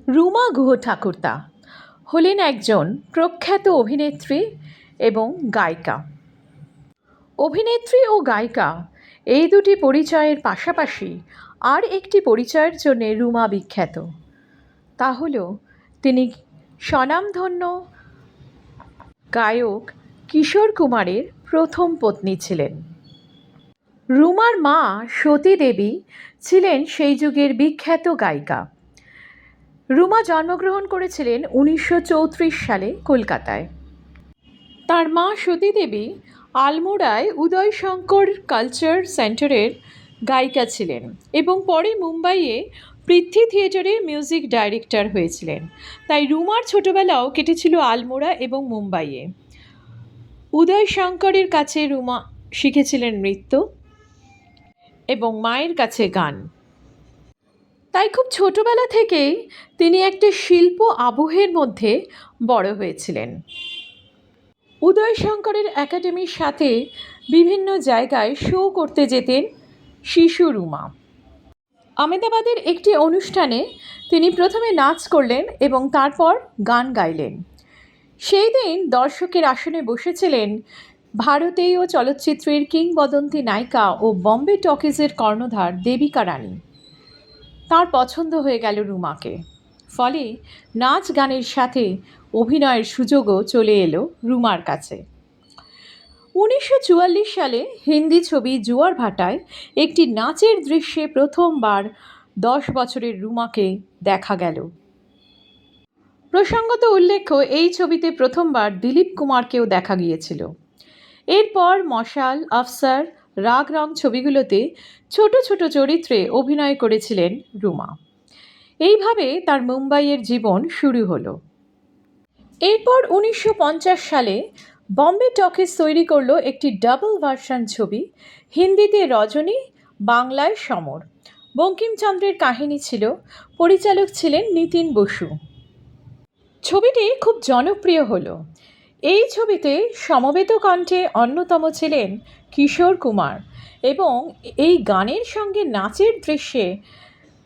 রুমা গুহ ঠাকুরতা হলেন একজন প্রখ্যাত অভিনেত্রী এবং গায়িকা। অভিনেত্রী ও গায়িকা এই দুটি পরিচয়ের পাশাপাশি আর একটি পরিচয়ের জন্যে রুমা বিখ্যাত। তা হল তিনি স্বনামধন্য গায়ক কিশোর কুমারের প্রথম পত্নী ছিলেন। রুমার মা সতী দেবী ছিলেন সেই যুগের বিখ্যাত গায়িকা। রুমা জন্মগ্রহণ করেছিলেন 1934 সালে কলকাতায়। তার মা সতী দেবী আলমোড়ায় উদয়শঙ্কর কালচার সেন্টারের গায়িকা ছিলেন এবং পরে মুম্বাইয়ে পৃথ্বী থিয়েটারে মিউজিক ডাইরেক্টর হয়েছিলেন। তাই রুমার ছোটবেলাও কেটেছিল আলমোড়া এবং মুম্বাইয়ে। উদয়শঙ্করের কাছে রুমা শিখেছিলেন নৃত্য এবং মায়ের কাছে গান। তাই খুব ছোটবেলা থেকেই তিনি একটা শিল্প আবহের মধ্যে বড় হয়েছিলেন। উদয়শঙ্করের একাডেমির সাথে বিভিন্ন জায়গায় শো করতে যেতেন শিশু রুমা। আহমেদাবাদের একটি অনুষ্ঠানে তিনি প্রথমে নাচ করলেন এবং তারপর গান গাইলেন। সেই দিন দর্শকের আসনে বসেছিলেন ভারতীয় চলচ্চিত্রের কিংবদন্তি নায়িকা ও বম্বে টকিজের কর্ণধার দেবিকা রানী। তার পছন্দ হয়ে গেল রুমাকে, ফলে নাচ গানের সাথে অভিনয়ের সুযোগও চলে এলো রুমার কাছে। 1944 সালে হিন্দি ছবি জুয়ার ভাটায় একটি নাচের দৃশ্যে প্রথমবার 10 বছরের রুমাকে দেখা গেল। প্রসঙ্গত উল্লেখ্য, এই ছবিতে প্রথমবার দিলীপ কুমারকেও দেখা গিয়েছিল। এরপর মশাল, আফসার, রাগ রং ছবিগুলোতে ছোট ছোট চরিত্রে অভিনয় করেছিলেন রুমা। এইভাবে তার মুম্বাইয়ের জীবন শুরু হলো। এরপর 1950 সালে বম্বে টকিজ তৈরি করলো একটি ডাবল ভার্সন ছবি, হিন্দিতে রজনী, বাংলায় সমর। বঙ্কিমচন্দ্রের কাহিনী ছিল, পরিচালক ছিলেন নিতিন বসু। ছবিটি খুব জনপ্রিয় হলো। এই ছবিতে সমবেত কণ্ঠে অন্যতম ছিলেন কিশোর কুমার এবং এই গানের সঙ্গে নাচের দৃশ্যে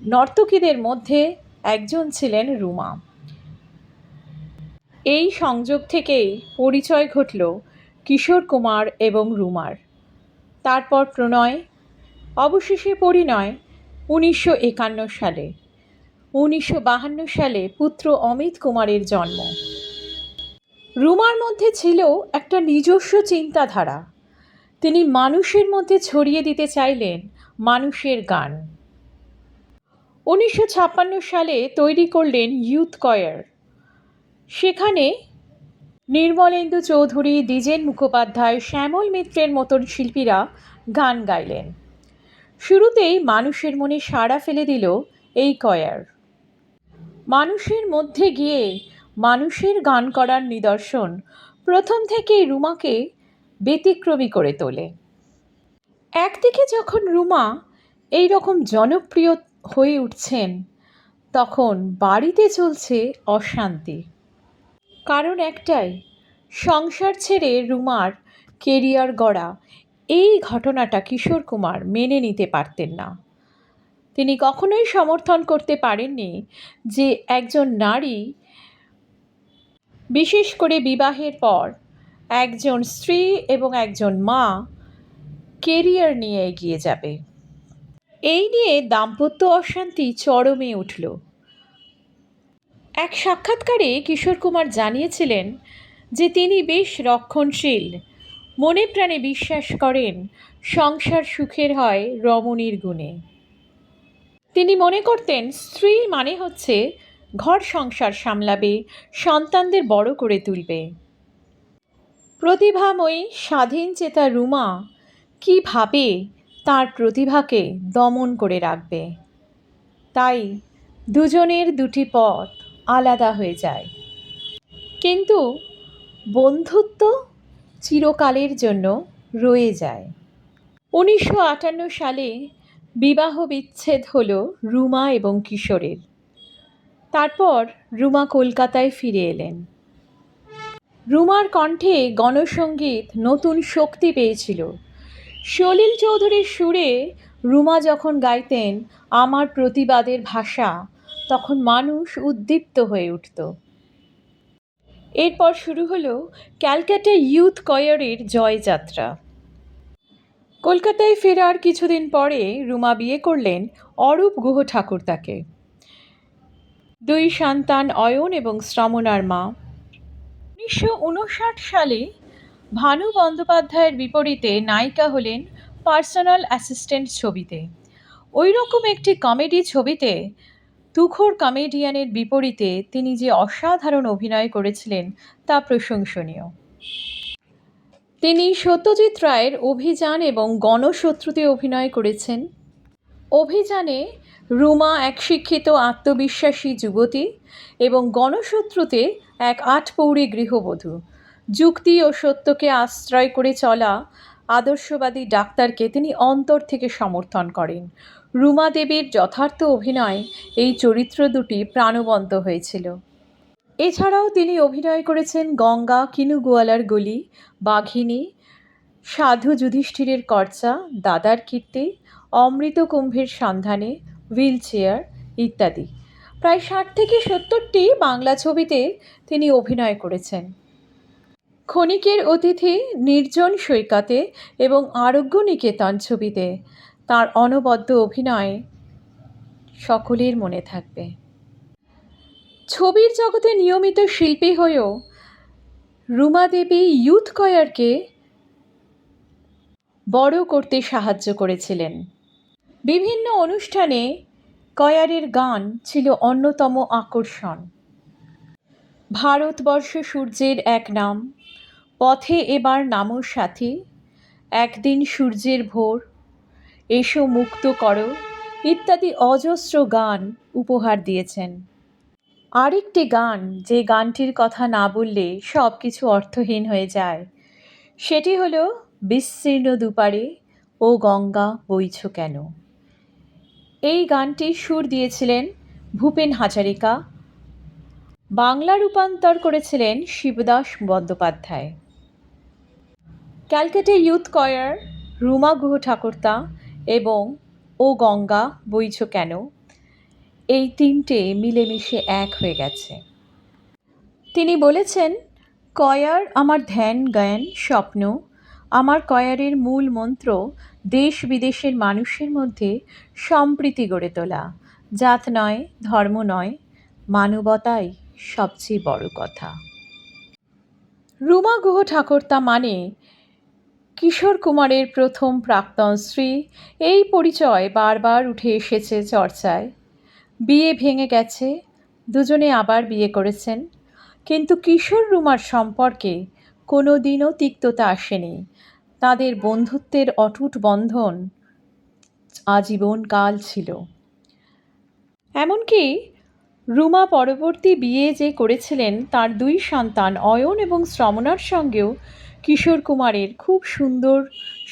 নর্তকীদের মধ্যে একজন ছিলেন রুমা। এই সংযোগ থেকেই পরিচয় ঘটল কিশোর কুমার এবং রুমার। তারপর প্রণয়, অবশেষে পরিণয় 1951 সালে। 1952 সালে পুত্র অমিত কুমারের জন্ম। রুমার মধ্যে ছিল একটা নিজস্ব চিন্তাধারা। তিনি মানুষের মধ্যে ছড়িয়ে দিতে চাইলেন মানুষের গান। 1956 সালে তৈরি করলেন ইউথ কয়ার। সেখানে নির্মলেন্দু চৌধুরী, দ্বিজেন মুখোপাধ্যায়, শ্যামল মিত্রের মতন শিল্পীরা গান গাইলেন। শুরুতেই মানুষের মনে সাড়া ফেলে দিল এই কয়ার। মানুষের মধ্যে গিয়ে মানুষের গান করার নিদর্শন প্রথম থেকেই রুমাকে ব্যতিক্রমী করে তোলে। একদিকে যখন রুমা এই রকম জনপ্রিয় হয়ে উঠছেন, তখন বাড়িতে চলছে অশান্তি। কারণ একটাই, সংসার ছেড়ে রুমার কেরিয়ার গড়া এই ঘটনাটা কিশোর কুমার মেনে নিতে পারতেন না। তিনি কখনোই সমর্থন করতে পারেননি যে একজন নারী, বিশেষ করে বিবাহের পর একজন স্ত্রী এবং একজন মা কেরিয়ার নিয়ে এগিয়ে যাবে। এই নিয়ে দাম্পত্য অশান্তি চরমে উঠল। এক সাক্ষাৎকারে কিশোর কুমার জানিয়েছিলেন যে তিনি বেশ রক্ষণশীল, মনে প্রাণে বিশ্বাস করেন সংসার সুখের হয় রমণীর গুণে। তিনি মনে করতেন স্ত্রী মানে হচ্ছে ঘর সংসার সামলাবে, সন্তানদের বড় করে তুলবে। প্রতিভাময়ী স্বাধীন চেতা রুমা কীভাবে তার প্রতিভাকে দমন করে রাখবে? তাই দুজনের দুটি পথ আলাদা হয়ে যায়, কিন্তু বন্ধুত্ব চিরকালের জন্য রয়ে যায়। 1958 সালে বিবাহ বিচ্ছেদ হলো রুমা এবং কিশোরের। তারপর রুমা কলকাতায় ফিরে এলেন। রুমার কণ্ঠে গণসঙ্গীত নতুন শক্তি পেয়েছিল। সলিল চৌধুরীর সুরে রুমা যখন গাইতেন আমার প্রতিবাদের ভাষা, তখন মানুষ উদ্দীপ্ত হয়ে উঠত। এরপর শুরু হলো ক্যালকাটা ইয়ুথ কয়ারের জয়যাত্রা। কলকাতায় ফেরার কিছুদিন পরে রুমা বিয়ে করলেন অরূপ গুহ ঠাকুরতাকে। দুই সন্তান অয়ন এবং শ্রমণার মা। 1959 সালে ভানু বন্দ্যোপাধ্যায়ের বিপরীতে নায়িকা হলেন পার্সোনাল অ্যাসিস্ট্যান্ট ছবিতে। ওই রকম একটি কমেডি ছবিতে তুখোড় কমেডিয়ানের বিপরীতে তিনি যে অসাধারণ অভিনয় করেছিলেন তা প্রশংসনীয়। তিনি সত্যজিৎ রায়ের অভিযান এবং গণশত্রুতে অভিনয় করেছেন। অভিযানে রুমা এক শিক্ষিত আত্মবিশ্বাসী যুবতী এবং গণশত্রুতে এক আটপৌরে গৃহবধূ। যুক্তি ও সত্যকে আশ্রয় করে চলা আদর্শবাদী ডাক্তারকে তিনি অন্তর থেকে সমর্থন করেন। রুমা দেবীর যথার্থ অভিনয় এই চরিত্র দুটি প্রাণবন্ত হয়েছিল। এছাড়াও তিনি অভিনয় করেছেন গঙ্গা, কিনুগোয়ালার গলি, বাঘিনী, সাধু যুধিষ্ঠিরের কর্চা, দাদার কীর্তি, অমৃত কুম্ভের সন্ধানে, হুইল চেয়ার ইত্যাদি। প্রায় 60 থেকে 70টি বাংলা ছবিতে তিনি অভিনয় করেছেন। ক্ষণিকের অতিথি, নির্জন সৈকতে এবং আরোগ্য নিকেতন ছবিতে তার অনবদ্য অভিনয় সকলের মনে থাকবে। ছবির জগতে নিয়মিত শিল্পী হয়েও রুমা দেবী ইয়ুথ কয়ারকে বড় করতে সাহায্য করেছিলেন। বিভিন্ন অনুষ্ঠানে কয়ারের গান ছিল অন্যতম আকর্ষণ। ভারতবর্ষ সূর্যের এক নাম, পথে এবার নামো সাথী, একদিন সূর্যের ভোর, এসো মুক্ত করো ইত্যাদি অজস্র গান উপহার দিয়েছেন। আরেকটি গান, যে গানটির কথা না বললে সব কিছু অর্থহীন হয়ে যায়, সেটি হলো বিস্তীর্ণ দুপারে ও গঙ্গা বইছ কেন। এই গানটি সুর দিয়েছিলেন ভূপেন হাজারিকা, বাংলা রূপান্তর করেছিলেন শিবদাস বন্দ্যোপাধ্যায়। ক্যালকাটা ইয়ুথ কয়ার, রুমা গুহ ঠাকুরতা এবং ও গঙ্গা বইছ কেন, এই তিনটে মিলেমিশে এক হয়ে গেছে। তিনি বলেছেন, কয়ার আমার ধ্যান জ্ঞান স্বপ্ন, আমার কয়ারের মূল মন্ত্র দেশ বিদেশের মানুষের মধ্যে সম্প্রীতি গড়ে তোলা। জাত নয়, ধর্ম নয়, মানবতাই সবচেয়ে বড় কথা। রুমা গুহ ঠাকুরতা মানে কিশোর কুমারের প্রথম প্রাক্তন স্ত্রী, এই পরিচয় বারবার উঠে এসেছে চর্চায়। বিয়ে ভেঙে গেছে, দুজনে আবার বিয়ে করেছেন, কিন্তু কিশোর রুমার সম্পর্কে কোনো দিনও তিক্ততা আসেনি। তাদের বন্ধুত্বের অটুট বন্ধন আজীবনকাল ছিল। এমনকি রুমা পরবর্তী বিয়ে যে করেছিলেন, তার দুই সন্তান অয়ন এবং শ্রমণার সঙ্গেও কিশোর কুমারের খুব সুন্দর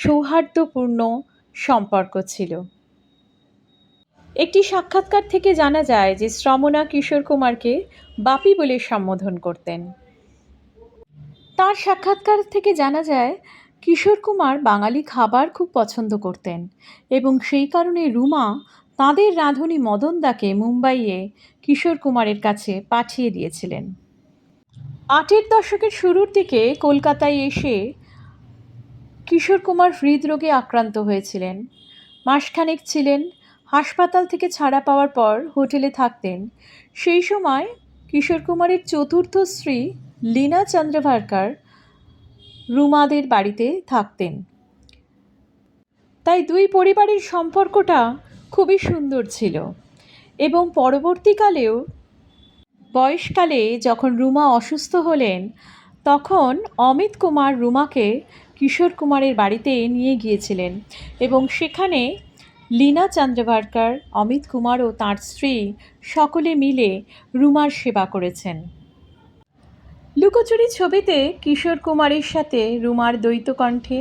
সৌহার্দ্যপূর্ণ সম্পর্ক ছিল। একটি সাক্ষাৎকার থেকে জানা যায় যে শ্রমণা কিশোর কুমারকে বাপি বলে সম্বোধন করতেন। তার সাক্ষাৎকার থেকে জানা যায় কিশোর কুমার বাঙালি খাবার খুব পছন্দ করতেন এবং সেই কারণে রুমা তাঁদের রাঁধুনি মদনদাকে মুম্বাইয়ে কিশোর কুমারের কাছে পাঠিয়ে দিয়েছিলেন। 80 দশকের শুরুর দিকে কলকাতায় এসে কিশোর কুমার হৃদরোগে আক্রান্ত হয়েছিলেন। মাসখানেক ছিলেন, হাসপাতাল থেকে ছাড়া পাওয়ার পর হোটেলে থাকতেন। সেই সময় কিশোর কুমারের চতুর্থ স্ত্রী লীনা চন্দ্রভারকার রুমাদের বাড়িতে থাকতেন। তাই দুই পরিবারের সম্পর্কটা খুবই সুন্দর ছিল এবং পরবর্তীকালেও বয়সকালে যখন রুমা অসুস্থ হলেন, তখন অমিত কুমার রুমাকে কিশোর কুমারের বাড়িতে নিয়ে গিয়েছিলেন এবং সেখানে লীনা চন্দ্রভারকার, অমিত কুমার ও তাঁর স্ত্রী সকলে মিলে রুমার সেবা করেছেন। লুকোচুরি ছবিতে কিশোর কুমারের সাথে রুমার দ্বৈত কণ্ঠে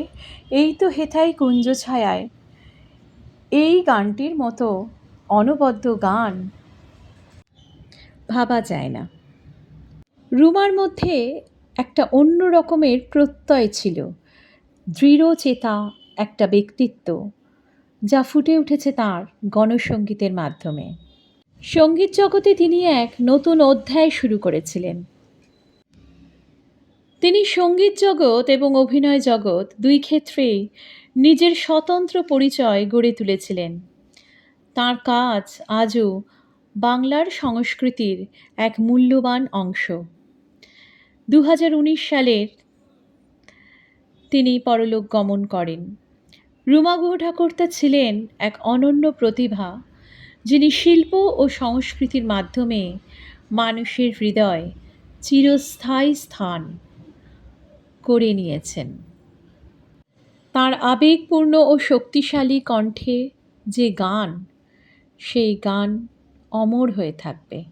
এই তো হেথায় কুঞ্জ ছায়ায়, এই গানটির মতো অনবদ্য গান ভাবা যায় না। রুমার মধ্যে একটা অন্য রকমের প্রত্যয় ছিল, দৃঢ় চেতা একটা ব্যক্তিত্ব, যা ফুটে উঠেছে তাঁর গণসঙ্গীতের মাধ্যমে। সঙ্গীত জগতে তিনি এক নতুন অধ্যায় শুরু করেছিলেন। তিনি সঙ্গীত জগৎ এবং অভিনয় জগৎ দুই ক্ষেত্রেই নিজের স্বতন্ত্র পরিচয় গড়ে তুলেছিলেন। তাঁর কাজ আজও বাংলার সংস্কৃতির এক মূল্যবান অংশ। 2019 সালের তিনি পরলোক গমন করেন। রুমা গুহ ঠাকুরতা ছিলেন এক অনন্য প্রতিভা, যিনি শিল্প ও সংস্কৃতির মাধ্যমে মানুষের হৃদয় চিরস্থায়ী স্থান করে নিয়েছেন। তাঁর আবেগপূর্ণ ও শক্তিশালী কণ্ঠে যে গান, সেই গান অমর হয়ে থাকবে।